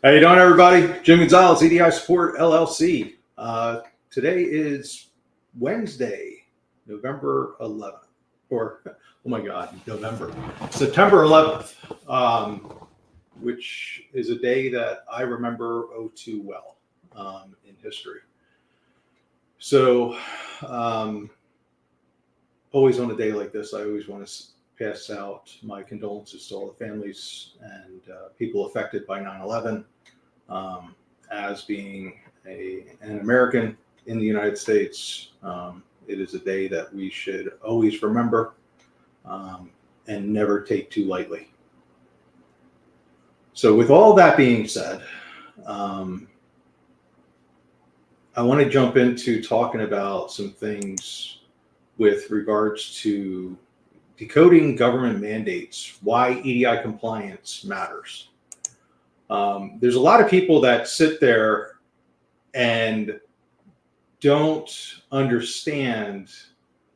How you doing, everybody? Jim Gonzalez, EDI Support LLC. Today is Wednesday, November 11th, or oh my God, September 11th, which is a day that I remember oh too well in history. So, always on a day like this, I always want to pass out my condolences to all the families and people affected by 9/11. As being an American in the United States, it is a day that we should always remember and never take too lightly. So with all that being said, I want to jump into talking about some things with regards to decoding government mandates, why EDI compliance matters. There's a lot of people that sit there and don't understand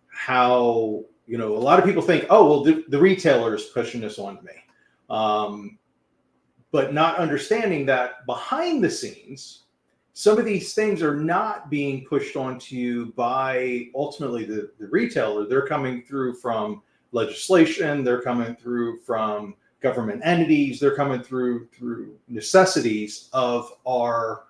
how, a lot of people think, oh, well, the retailer is pushing this on me. But not understanding that behind the scenes, some of these things are not being pushed onto you by ultimately the retailer. They're coming through from legislation. They're coming through from government entities. They're coming through necessities of our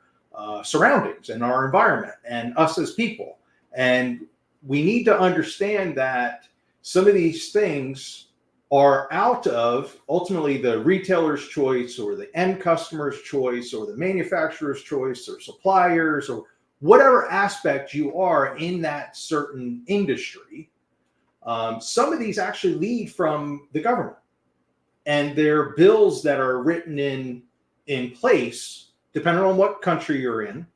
surroundings and our environment and us as people. And we need to understand that some of these things are out of ultimately the retailer's choice or the end customer's choice or the manufacturer's choice or suppliers or whatever aspect you are in that certain industry. Some of these actually lead from the government. And they're bills that are written in place, depending on what country you're in,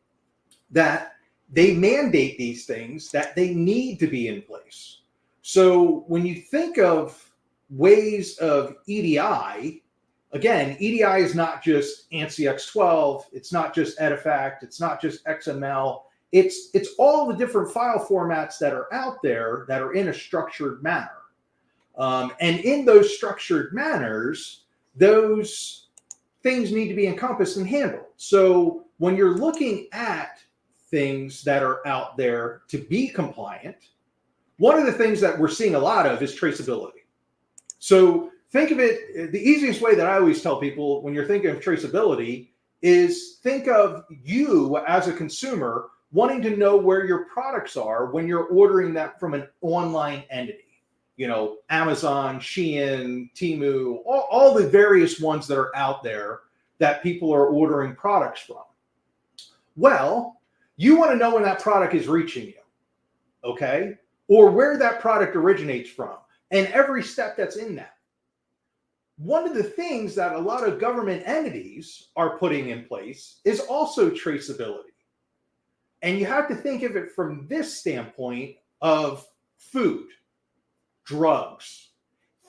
that they mandate these things that they need to be in place. So when you think of ways of EDI, again, EDI is not just ANSI X12, it's not just Edifact, it's not just XML, it's all the different file formats that are out there that are in a structured manner. And in those structured manners, those things need to be encompassed and handled. So when you're looking at things that are out there to be compliant, one of the things that we're seeing a lot of is traceability. So think of it, the easiest way that I always tell people when you're thinking of traceability is think of you as a consumer wanting to know where your products are when you're ordering that from an online entity. Amazon, Shein, Temu, all the various ones that are out there that people are ordering products from. Well, you want to know when that product is reaching you, okay? Or where that product originates from and every step that's in that. One of the things that a lot of government entities are putting in place is also traceability. And you have to think of it from this standpoint of food, drugs,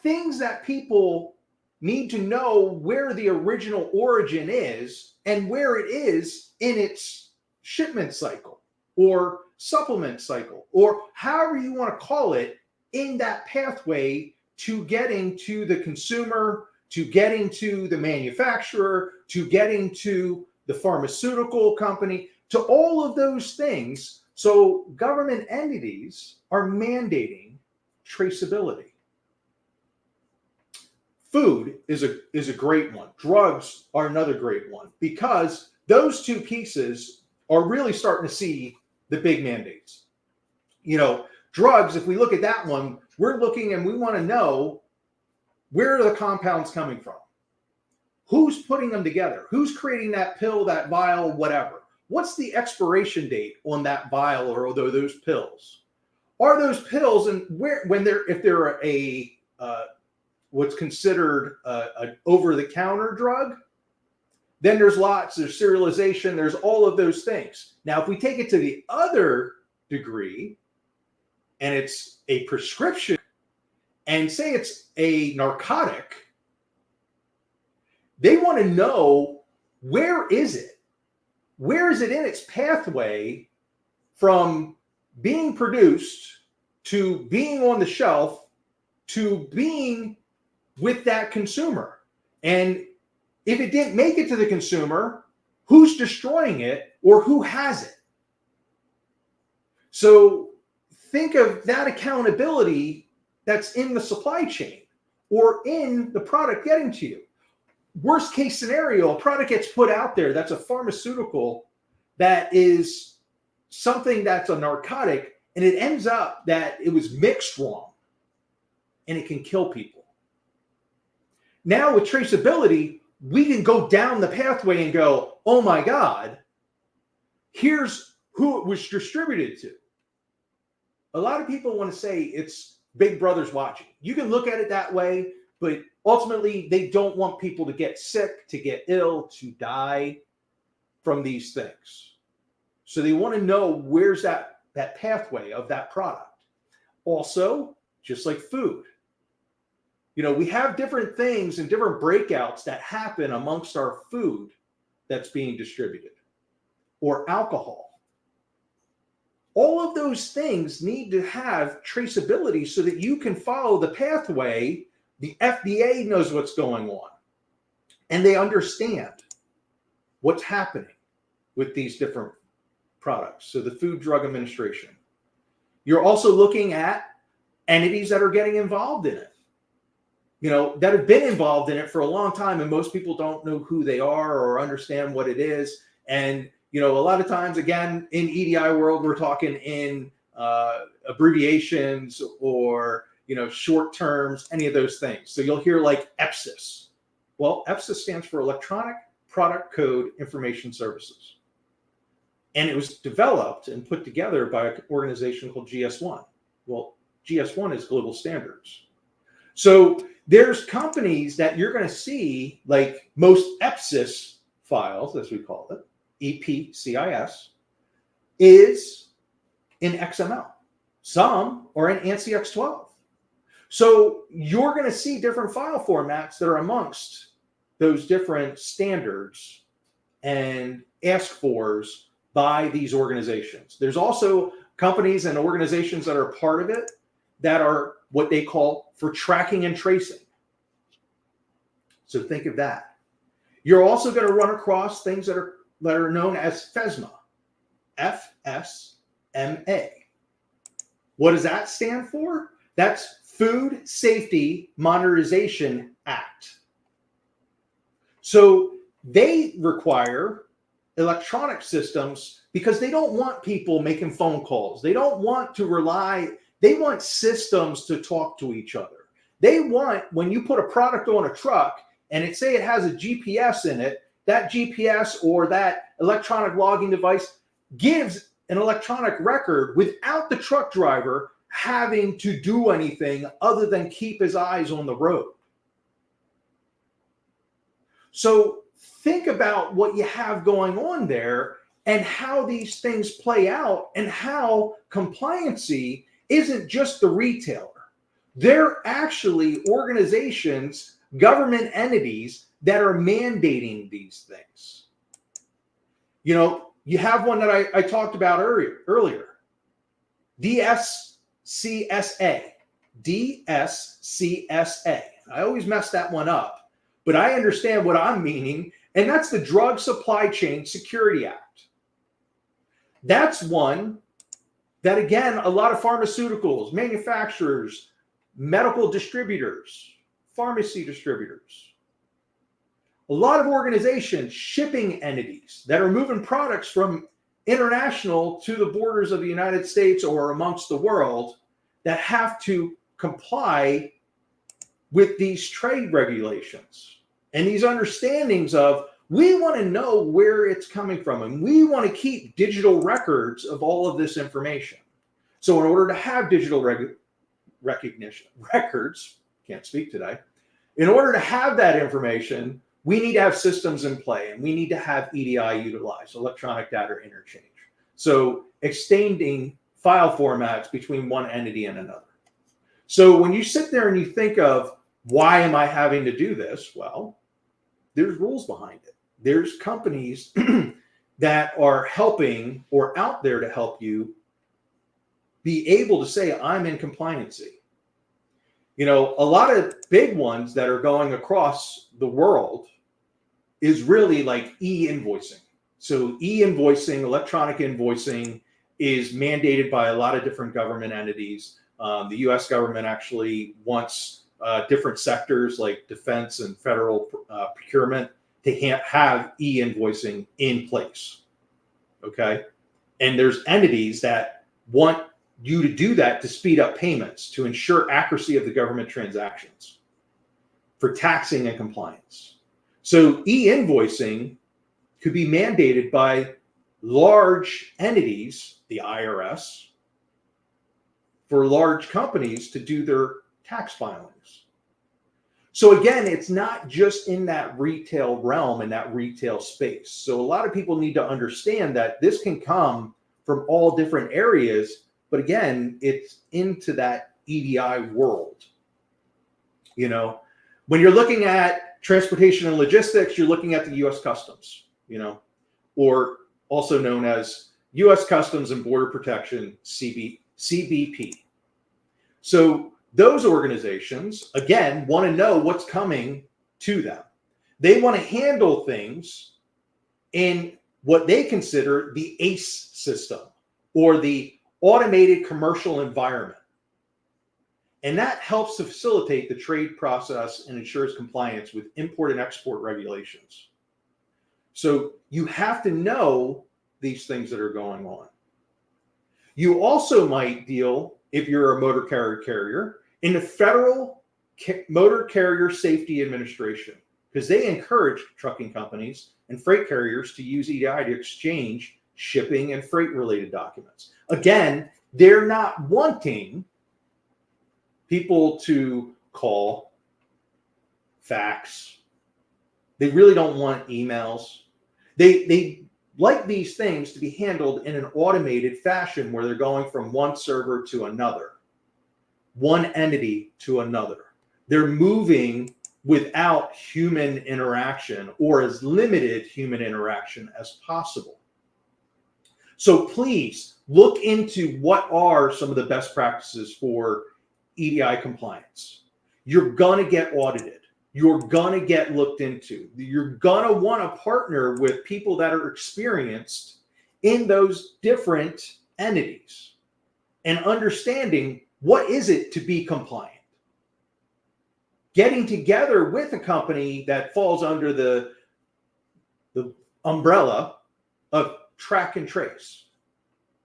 things that people need to know where the original origin is and where it is in its shipment cycle or supplement cycle, or however you want to call it, in that pathway to getting to the consumer, to getting to the manufacturer, to getting to the pharmaceutical company, to all of those things. So government entities are mandating traceability. Food is a great one. Drugs are another great one because those two pieces are really starting to see the big mandates. Drugs, if we look at that one, we're looking and we want to know where are the compounds coming from? Who's putting them together? Who's creating that pill, that vial, whatever? What's the expiration date on that vial or those pills? Are those pills, and if they're a what's considered an over-the-counter drug, then there's serialization, there's all of those things. Now, if we take it to the other degree, and it's a prescription, and say it's a narcotic, they want to know where is it? Where is it in its pathway from being produced to being on the shelf to being with that consumer? And if it didn't make it to the consumer, who's destroying it or who has it? So think of that accountability that's in the supply chain or in the product getting to you. Worst case scenario, a product gets put out there that's a pharmaceutical that is something that's a narcotic, and it ends up that it was mixed wrong and it can kill people. Now with traceability, we can go down the pathway and go, oh my God, here's who it was distributed to. A lot of people want to say it's Big Brother's watching. You can look at it that way, but ultimately they don't want people to get sick, to get ill, to die from these things. So they want to know where's that pathway of that product. Also, just like food, we have different things and different breakouts that happen amongst our food that's being distributed, or alcohol. All of those things need to have traceability so that you can follow the pathway. The FDA knows what's going on, and they understand what's happening with these different products. So the Food Drug Administration. You're also looking at entities that are getting involved in it, that have been involved in it for a long time, and most people don't know who they are or understand what it is. And a lot of times, again, in EDI world, we're talking in abbreviations or, short terms, any of those things. So you'll hear like EPSIS. Well, EPSIS stands for Electronic Product Code Information Services. And it was developed and put together by an organization called GS1. Well, GS1 is global standards. So there's companies that you're going to see, like most EPSIS files, as we call it, EPCIS, is in XML. Some are in ANSI X12. So you're going to see different file formats that are amongst those different standards and ask-fors by these organizations. There's also companies and organizations that are part of it that are what they call for tracking and tracing. So think of that. You're also going to run across things that are known as FSMA, FSMA. What does that stand for? That's Food Safety Modernization Act. So they require electronic systems because they don't want people making phone calls. They don't want to rely, they want systems to talk to each other. They want, when you put a product on a truck and it say it has a GPS in it, that GPS or that electronic logging device gives an electronic record without the truck driver having to do anything other than keep his eyes on the road. So think about what you have going on there and how these things play out and how compliancy isn't just the retailer. They're actually organizations, government entities that are mandating these things. You have one that I talked about earlier, DSCSA. DSCSA. I always mess that one up, but I understand what I'm meaning, and that's the Drug Supply Chain Security Act. That's one that, again, a lot of pharmaceuticals, manufacturers, medical distributors, pharmacy distributors, a lot of organizations, shipping entities that are moving products from international to the borders of the United States or amongst the world that have to comply with these trade regulations and these understandings of, we want to know where it's coming from, and we want to keep digital records of all of this information. So in order to have digital recognition records, can't speak today, in order to have that information, we need to have systems in play, and we need to have EDI utilized, electronic data interchange. So extending file formats between one entity and another. So when you sit there and you think of, why am I having to do this? Well, there's rules behind it. There's companies that are helping or out there to help you be able to say, I'm in compliancy. A lot of big ones that are going across the world is really like e-invoicing. So e-invoicing, electronic invoicing, is mandated by a lot of different government entities. The U.S. government actually wants different sectors like defense and federal procurement to have e-invoicing in place. Okay, and there's entities that want you to do that to speed up payments, to ensure accuracy of the government transactions, for taxing and compliance. So e-invoicing could be mandated by large entities, the IRS, for large companies to do their tax filings. So again, it's not just in that retail realm, in that retail space. So a lot of people need to understand that this can come from all different areas, but again, it's into that EDI world. You know, when you're looking at transportation and logistics, you're looking at the U.S. Customs, you know, or also known as U.S. Customs and Border Protection, CBP. So those organizations, again, want to know what's coming to them. They want to handle things in what they consider the ACE system, or the automated commercial environment. And that helps to facilitate the trade process and ensures compliance with import and export regulations. So you have to know these things that are going on. You also might deal, if you're a motor carrier, in the Federal Motor Carrier Safety Administration, because they encourage trucking companies and freight carriers to use EDI to exchange shipping and freight related documents. Again, they're not wanting people to call, fax. They really don't want emails. They like these things to be handled in an automated fashion, where they're going from one server to another, one entity to another. They're moving without human interaction, or as limited human interaction as possible. So please look into what are some of the best practices for EDI compliance. You're going to get audited. You're going to get looked into. You're going to want to partner with people that are experienced in those different entities and understanding what is it to be compliant. Getting together with a company that falls under the umbrella of track and trace.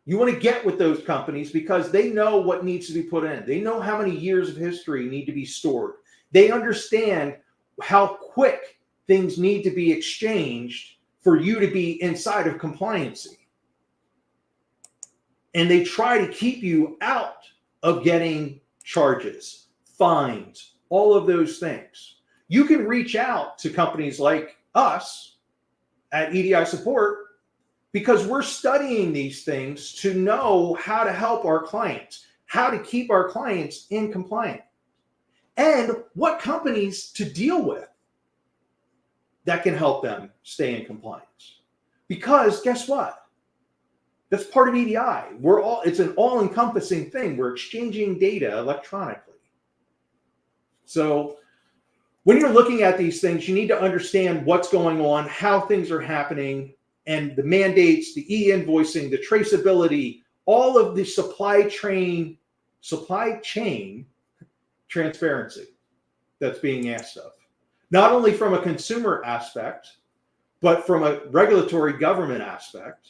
You want to get with those companies because they know what needs to be put in. They know how many years of history need to be stored. They understand how quick things need to be exchanged for you to be inside of compliancy. And they try to keep you out of getting charges, fines, all of those things. You can reach out to companies like us at EDI Support, because we're studying these things to know how to help our clients, how to keep our clients in compliance, and what companies to deal with that can help them stay in compliance. Because guess what? That's part of EDI. It's an all-encompassing thing. We're exchanging data electronically. So when you're looking at these things, you need to understand what's going on, how things are happening, and the mandates, the e-invoicing, the traceability, all of the supply chain transparency that's being asked of. Not only from a consumer aspect, but from a regulatory government aspect,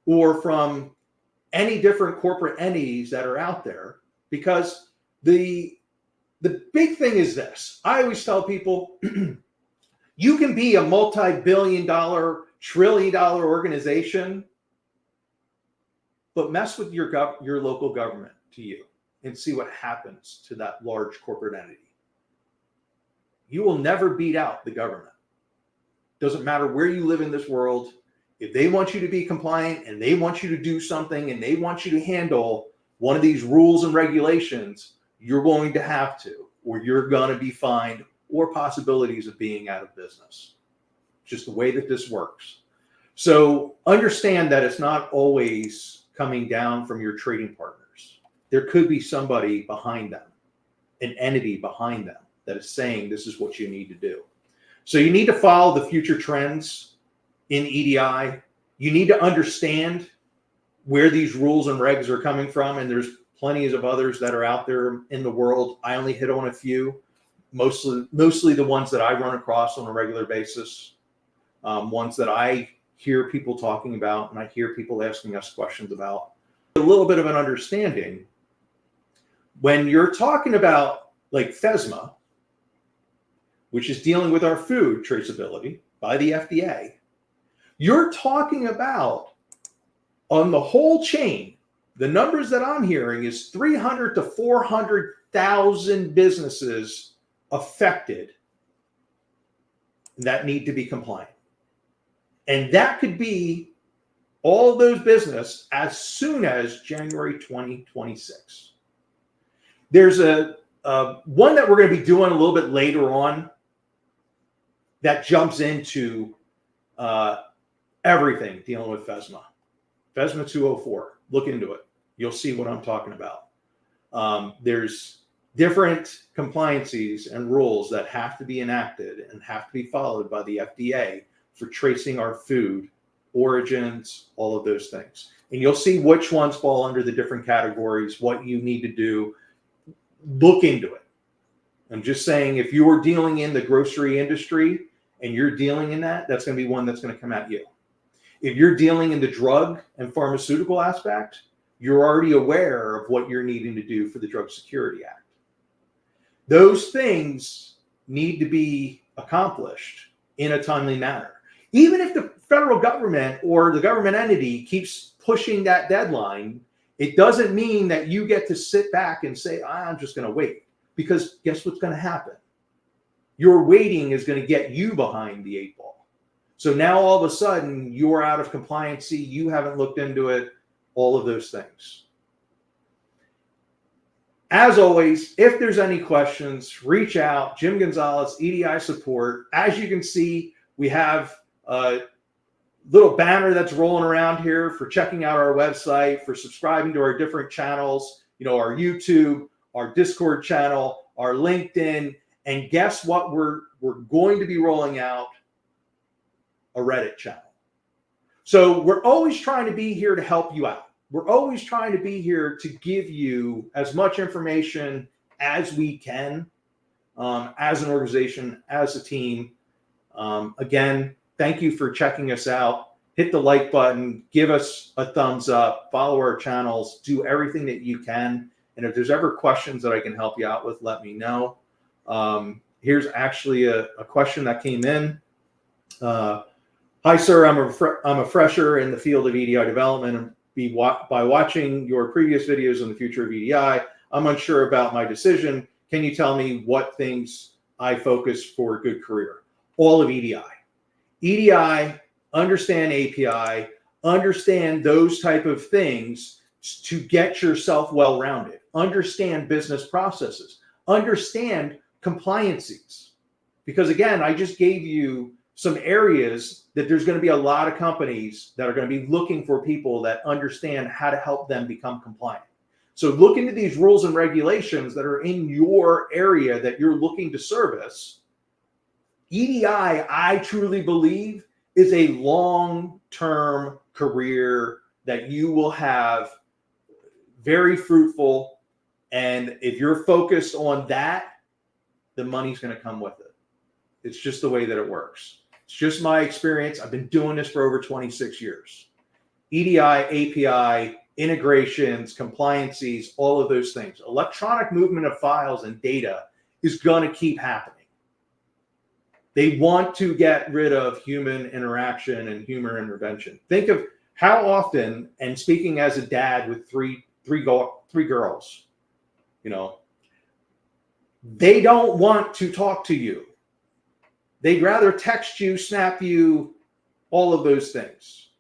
or from any different corporate entities that are out there. Because the big thing is this. I always tell people, you can be a multi-billion-dollar, trillion-dollar organization, but mess with your local government to you and see what happens to that large corporate entity. You will never beat out the government. Doesn't matter where you live in this world. If they want you to be compliant and they want you to do something and they want you to handle one of these rules and regulations, you're going to have to, or you're going to be fined, or possibilities of being out of business. Just the way that this works. So understand that it's not always coming down from your trading partners. There could be somebody behind them, an entity behind them that is saying this is what you need to do. So you need to follow the future trends in EDI. You need to understand where these rules and regs are coming from, and there's plenty of others that are out there in the world. I only hit on a few, mostly the ones that I run across on a regular basis, ones that I hear people talking about and I hear people asking us questions about. A little bit of an understanding. When you're talking about like FSMA, which is dealing with our food traceability by the FDA, you're talking about on the whole chain, the numbers that I'm hearing is 300 to 400,000 businesses affected that need to be compliant. And that could be all those business as soon as January 2026. There's a one that we're going to be doing a little bit later on that jumps into everything dealing with FSMA. FSMA 204. Look into it. You'll see what I'm talking about. There's different compliances and rules that have to be enacted and have to be followed by the FDA for tracing our food origins, all of those things. And you'll see which ones fall under the different categories, what you need to do. Look into it. I'm just saying, if you are dealing in the grocery industry and you're dealing in that, that's going to be one that's going to come at you. If you're dealing in the drug and pharmaceutical aspect, you're already aware of what you're needing to do for the Drug Security Act. Those things need to be accomplished in a timely manner. Even if the federal government or the government entity keeps pushing that deadline, it doesn't mean that you get to sit back and say, I'm just going to wait. Because guess what's going to happen? Your waiting is going to get you behind the 8 ball. So now all of a sudden you're out of compliancy, you haven't looked into it, all of those things. As always, if there's any questions, reach out. Jim Gonzalez, EDI support. As you can see, we have a little banner that's rolling around here for checking out our website, for subscribing to our different channels, our YouTube, our Discord channel, our LinkedIn, and guess what? We're going to be rolling out a Reddit channel. So we're always trying to be here to help you out. We're always trying to be here to give you as much information as we can, as an organization, as a team. Again, thank you for checking us out. Hit the like button, give us a thumbs up, follow our channels, do everything that you can. And if there's ever questions that I can help you out with, let me know. Here's actually a question that came in. Hi, sir. I'm a fresher in the field of EDI development, and by watching your previous videos on the future of EDI, I'm unsure about my decision. Can you tell me what things I focus for a good career? All of EDI. EDI, understand API, understand those type of things to get yourself well-rounded. Understand business processes. Understand compliances. Because again, I just gave you some areas that there's going to be a lot of companies that are going to be looking for people that understand how to help them become compliant. So look into these rules and regulations that are in your area that you're looking to service. EDI, I truly believe, is a long-term career that you will have very fruitful. And if you're focused on that, the money's going to come with it. It's just the way that it works. It's just my experience. I've been doing this for over 26 years. EDI, API, integrations, compliances, all of those things. Electronic movement of files and data is going to keep happening. They want to get rid of human interaction and human intervention. Think of how often, and speaking as a dad with three girls, they don't want to talk to you. They'd rather text you, snap you, all of those things.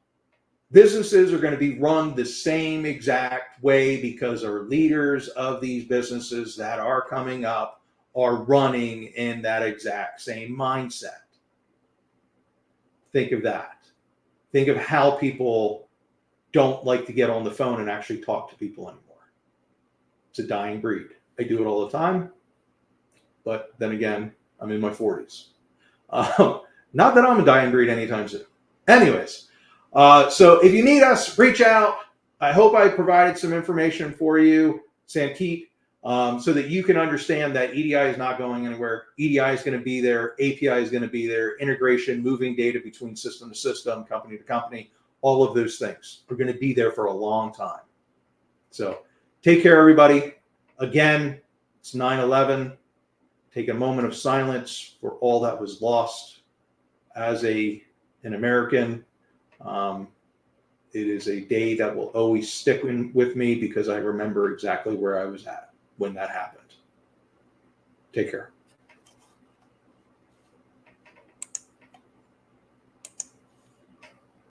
Businesses are going to be run the same exact way because our leaders of these businesses that are coming up are running in that exact same mindset. Think of that. Think of how people don't like to get on the phone and actually talk to people anymore. It's a dying breed. I do it all the time, but then again, I'm in my 40s. Not that I'm a dying breed anytime soon. Anyways, so if you need us, reach out. I hope I provided some information for you, Sankeet, so that you can understand that EDI is not going anywhere. EDI is going to be there. API is going to be there. Integration, moving data between system to system, company to company, all of those things are going to be there for a long time. So take care, everybody. Again, it's 9/11. Take a moment of silence for all that was lost. As an American, it is a day that will always stick with me because I remember exactly where I was at when that happened. Take care.